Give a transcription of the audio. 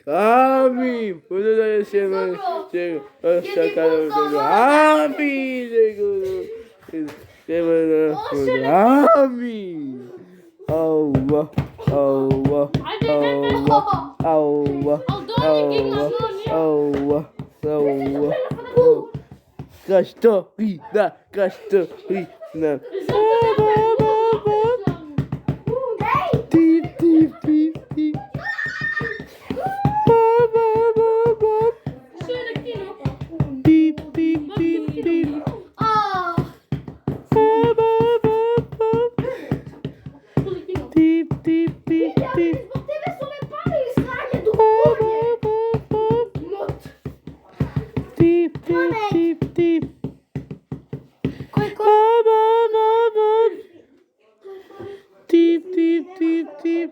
Amin. Bunu da yaşamak istiyorum. Hoşçakalın. Amin. Amin. Allah. Allah. Allah. Allah. Allah. Allah. Allah. Kaçtorina. Kaçtorina. Tip tip tip tip. Tip tip tip tip. Tip tip tip tip. Poteva solo fare il sbaglio do cuore. Tip tip tip tip. Tip tip tip tip.